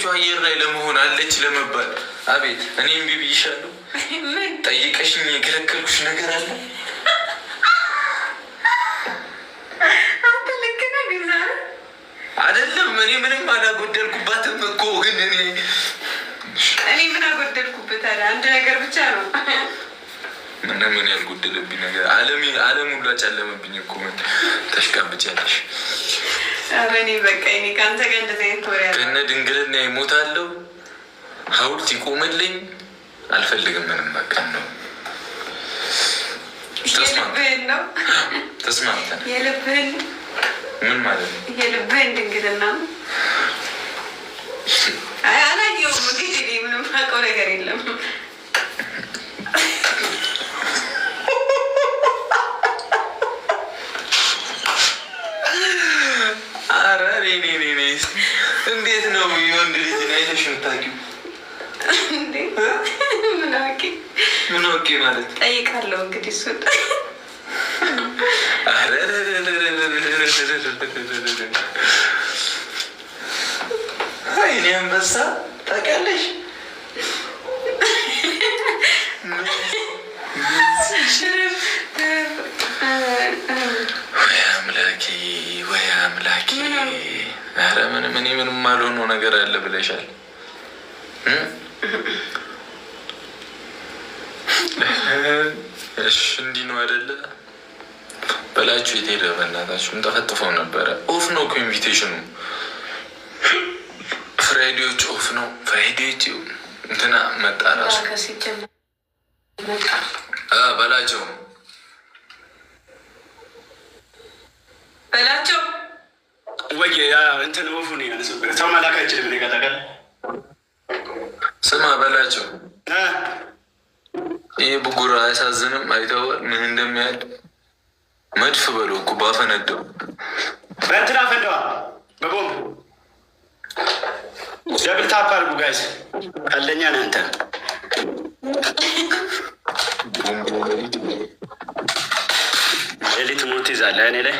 የጠየቀችው አየር ላይ ለመሆን አለች ለመባል። አቤት እኔም ቢቢ ይሻሉ ጠይቀሽኝ የከለከልኩሽ ነገር አለ? አንተ ልክ ነህ ግን አይደለም። እኔ ምንም አላጎደልኩባትም እኮ ግን እኔ ምን አጎደልኩበት? አንድ ነገር ብቻ ነው። ምን ያልጎደለብኝ ነገር? ዓለም ሁሉ ጨለመብኝ እኮ። ምን ተሽቃብጫለሽ? እኔ በቃ እኔ ከአንተ ጋር እንደዚህ አይነት ወሬ ከነ ድንግልና ይሞታለሁ፣ ሐውልት ይቆምልኝ አልፈልግም። ምንም በቃ ነው። የልብህን ነው ተስማምተን። የልብህን ምን ማለት ነው? የልብህን ድንግልና ነው። አላየሁም እንግዲህ ምንም አውቀው ነገር የለም። እንዴት ነው የወንድ ልጅ አይተሽ የምታውቂው? ምን አውቄ ማለት ጠይቃለሁ እንግዲህ እሱን። እኔ አንበሳ ታውቂያለሽ? ወይ አምላኬ ወይ አምላኬ! ኧረ ምንም አልሆነው ነገር አለ ብለሻል። እሺ እንዲህ ነው አይደለ? በላችሁ የት ሄደ? በእናታችሁ እንጠፈጥፈው ነበረ። ኦፍ ነው እኮ ኢንቪቴሽኑ። ፍራይዴዎች ኦፍ ነው። ፍራይዴዎች እንትና መጣ ራሱ በላቸው ወይ እንትን ኦፉ ነው ያነሰው። ሰው መላክ አይችልም። እኔ ጋር ታውቃለህ። ስማ በላቸው። ይህ ብጉራ አያሳዝንም? አይተኸዋል ምን እንደሚያል? መድፍ በለው እኮ ባፈነደው በእንትና ፈንደዋ በቦምብ ደብል ታፕ አድርጉ ጋይስ። ቀለኛ ነህ አንተ። ሌሊት ሞት ይዛለህ እኔ ላይ።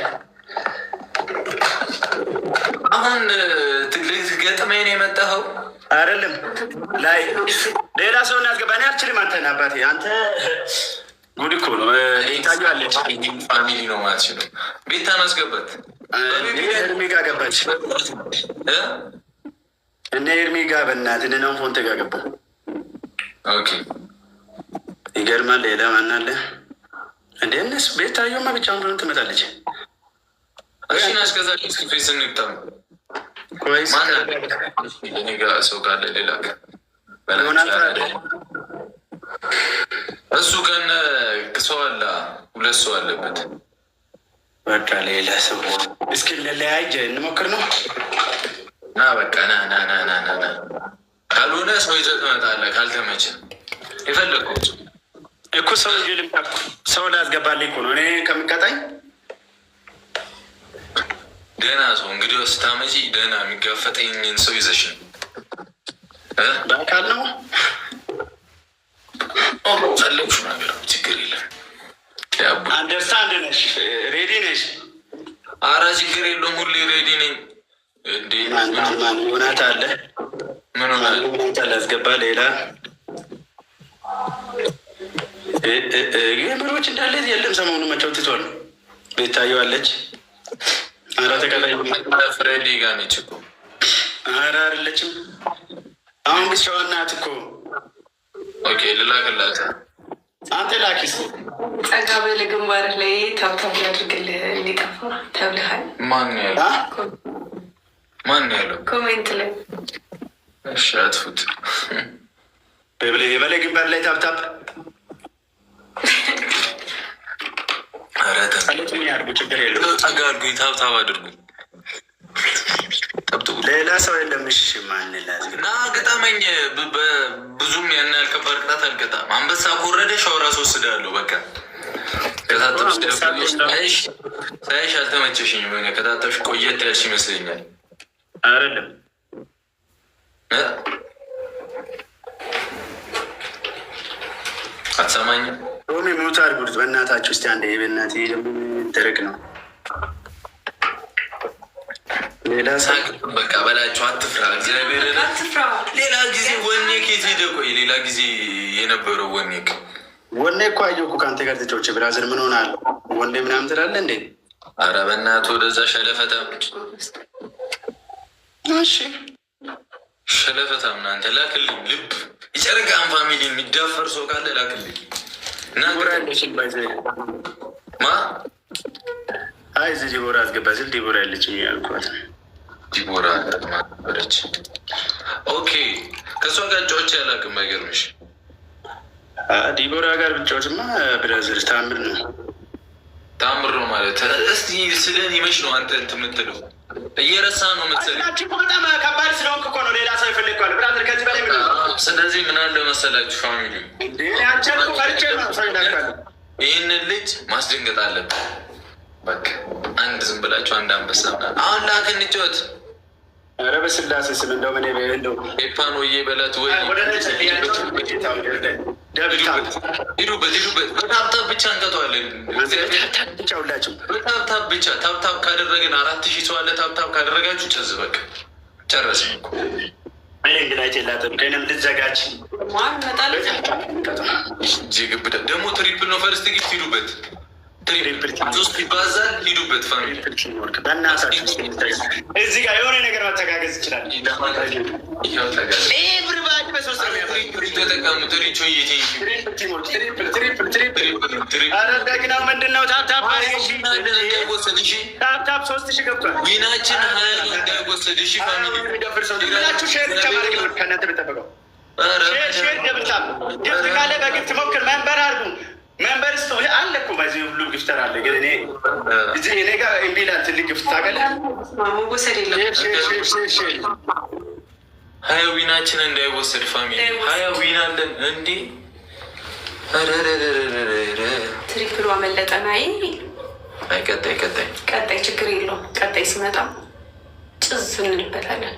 አሁን ልትገጥመኝ ነው የመጣኸው? አይደለም ላይ ሌላ ሰው እናስገባ። እኔ አልችልም። አንተን አባቴ አንተ ጉድ እኮ ነው። ታያለች ፋሚሊ ነው ማለት ነው። ቤታን አስገባት። ኤርሚ ጋር ገባች። እነ ኤርሚ ጋር በእናትህ እነ ናንፎንቴ ጋር ገባ። ኦኬ ይገርማል። ሌላ ማን አለ እንደ እነሱ? ቤታየማ ብቻውን ብለን ትመጣለች። እሺ አስገዛች። ስፔስ እንግጠም እኔ ጋር ሰው ካለ ሌላ እሱ ከነ ሰው አለ። ሁለት ሰው አለበት። በቃ ሌላ ሰው እስኪ ለለያየ እንሞክር ነው። ና በቃ ና ካልሆነ ሰው ይዘህ ትመጣለህ። ካልተመቸ የፈለግኩት እኮ ሰው ልምጣ። ሰው ላስገባልኝ እኮ ነው እኔ ከምቀጣኝ። ደህና ሰው እንግዲህ ስታመጪ ደህና የሚጋፈጠኝን ሰው ይዘሽ ነው። በአካል ነው ፈለግሹ ነገር ችግር የለም። አንደርስታንድ ነሽ? ሬዲ ነሽ? አረ ችግር የለውም። ሁሌ ሬዲ ነኝ። እንዴ ሆናት አለ ምን ሆናት ላስገባ ሌላ ምሮች እንዳለ የለም። ሰሞኑ መጫወት ትቷል። ቤታየዋለች። አረ ተቀላይ ፍሬዲ ጋር ነች እኮ። አረ አይደለችም። አሁን ብቻዋን ናት እኮ። ኦኬ ልላክላት። አንተ ላኪስ። ጸጋ በል ግንባርህ ላይ ታብታብ ያድርግልህ እንዲጠፋ ተብልሃል። ማን ያለው? ኮሜንት ላይ እሺ አጥፉት። የበላይ ግንባር ላይ ታብታብ ችግር የለውም። ጠጋ አድርጉኝ፣ ታብታብ አድርጉኝ። ሌላ ሰው የለም። እሺ ማን ላዝግ? ና ግጠመኝ። ብዙም ያን ያህል ከባድ ቅጣት አልቀጣም። አንበሳ ከወረደ ሻወር አስወስዳለሁ። በቃ ከታተፍሽ ሳይሽ አልተመቸሽኝም። ሆነ ከታተፍሽ ቆየት ያልሽ ይመስለኛል። አይደለም አትሰማኝም? ሮሚ ሚውት አድርጉት በእናታችሁ። እስቲ አንዴ በእናት ደረቅ ነው። ሌላ በቃ በላችሁ። አትፍራ፣ እግዚአብሔርን አትፍራ። ሌላ ጊዜ የነበረው ወኔ እኮ አየሁ እኮ ከአንተ ጋር ተጫውቼ ብራዘር ምን ሆናል? ወኔ ምናምን ትላለህ እንዴ? ኧረ በእናትህ ወደዛ ሸለፈታ። እሺ ሸለፈታ ምናንተ ላክልኝ። ልብ የጨረቃን ፋሚሊ የሚዳፈር ሰው ካለ ላክልኝ። ዲቦራ ያለችኝ ባይዘ ማ አይ እዚህ ዲቦራ አስገባ ስል ዲቦራ ያለችኝ ያልኳት ዲቦራ ነበረች። ኦኬ ከእሷ ጋር ጫዎች ያላቅም አይገርምሽ? ዲቦራ ጋር ብቻዎችማ ብራዘር ታምር ነው። ታምር ነው ማለት እስቲ ስለ እኔ መች ነው አንተ እንትን የምትለው? እየረሳ ነው መሰለኝ። በጣም ከባድ ስለሆንክ እኮ ነው ሌላ ሰው ይፈልገዋል ብራዘር። ከዚህ በላይ ምን ስለዚህ ምን አለ መሰላችሁ ፋሚሊ፣ ይህንን ልጅ ማስደንገጥ አለብን። በቃ አንድ ዝም ብላችሁ አንድ አንበሳ አሁን ላክ እንጫወት። ኧረ በስላሴ ስም እንደው ምን እንደው ኤፓን ወዬ በላት ወይ ሂዱበት። በታብታብ ብቻ እንቀጠዋለን። በታብታብ ብቻ ታብታብ ካደረግን 4000 ሰው አለ። ታብታብ ካደረጋችሁ ጨዝ በቃ ጨረስ። እኔ እንግዳይት የላትም ከእኔም ልትዘጋጅ ጅግብዳ ደግሞ ትሪፕል ነው። ፈርስት ጊፍት ሂዱበት። ሶስት ይባዛል። ሂዱበት ፋሚሊ በእናታችሁ እዚህ ጋር የሆነ ነገር መተጋገዝ ይችላል። ተጠቀሙ። ትሪቾ አረዳግና ምንድነው ታፕታፕ ታፕታፕ 3000 ገብቷል። ዊናችን 20 እንዳይወሰድ እሺ ፋሚሊ ላችሁ ሼር ብቻ ማድረግ ነው ከእናንተ የሚጠበቀው። ሼር ገብታል። ግፍት ካለ በግፍት ሞክር። መንበር አድርጉ። መንበር ስ አለ እኮ በዚህ ሁሉ ግፍተር አለ። ግን እኔ እዚህ እኔ ጋር እምቢላል ትልቅ ግፍት ታውቃለህ። ሀያ ዊናችን እንዳይወሰድ ፋሚሊ 20 ዊና አለን እንዲ ትሪፕሉ አመለጠና ቀጣይ ችግር የለውም። ቀጣይ ሲመጣ ጭዝ እንልበታለን።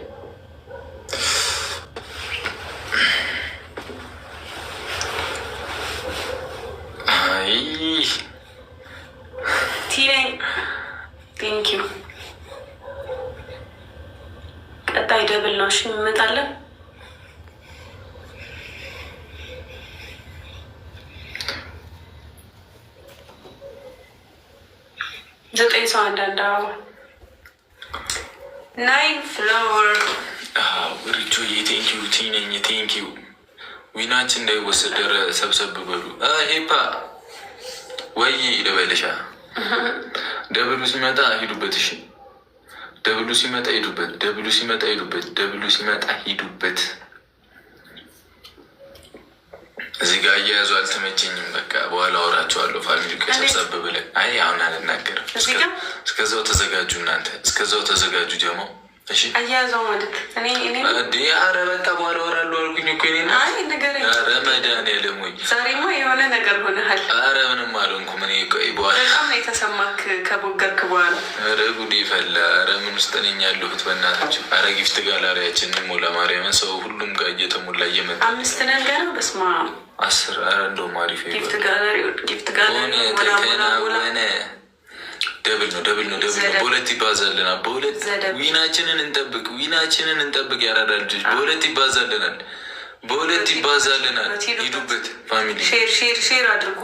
ቴንኪዩ። ቀጣይ ደብል ነው። እሺ እንመጣለን። ዘጠኝ ሰው አንዳንድ ናይን ፍላወር ሪቾ የቴንኪዩ ቲነኝ ቴንኪዩ። ዊናችን እንዳይወሰድ ደረ ሰብሰብ በሉ። ሄፓ ወይ ልበልሻ ደብሉ ሲመጣ ሂዱበት። እሺ ደብሉ ሲመጣ ሂዱበት። ደብሉ ሲመጣ ሂዱበት። ደብሉ ሲመጣ ሂዱበት። እዚህ ጋር እያያዙ አልተመቸኝም። በቃ በኋላ አወራቸዋለሁ። ፋሚሊ ከሰብሰብ ብለን አይ አሁን አልናገርም። እስከዛው ተዘጋጁ እናንተ፣ እስከዛው ተዘጋጁ ጀሞ። እሺ አያያዘው ማለት እኔ ኧረ በቃ በኋላ አወራለሁ አልኩኝ እኮ እኔ ኧረ መድኃኒዓለም ወይ ዛሬማ የሆነ ነገር ሆነሃል። ኧረ ምንም አልሆንኩም እኔ። ቆይ በኋላ በጣም ነው የተሰማክ ከቦገርክ በኋላ። ኧረ ጉዴ ፈላ። ኧረ ምን ውስጥ ነኝ ያለሁት በእናታችሁ። ኧረ ጊፍት ጋላሪያችን ሞላ ማርያምን። ሰው ሁሉም ጋር እየተሞላ እየመጣ 5 ነን ገና። በስመ አብ 10። ኧረ እንደውም አሪፍ ጊፍት ጋላሪ ሆነ ተከናወነ። ደብል ነው። በሁለት ይባዛልናል። በሁለት ዊናችንን እንጠብቅ። ያራዳ ልጆች በሁለት ይባዛልናል። ሂዱበት ፋሚሊ። ሼር አድርጉ።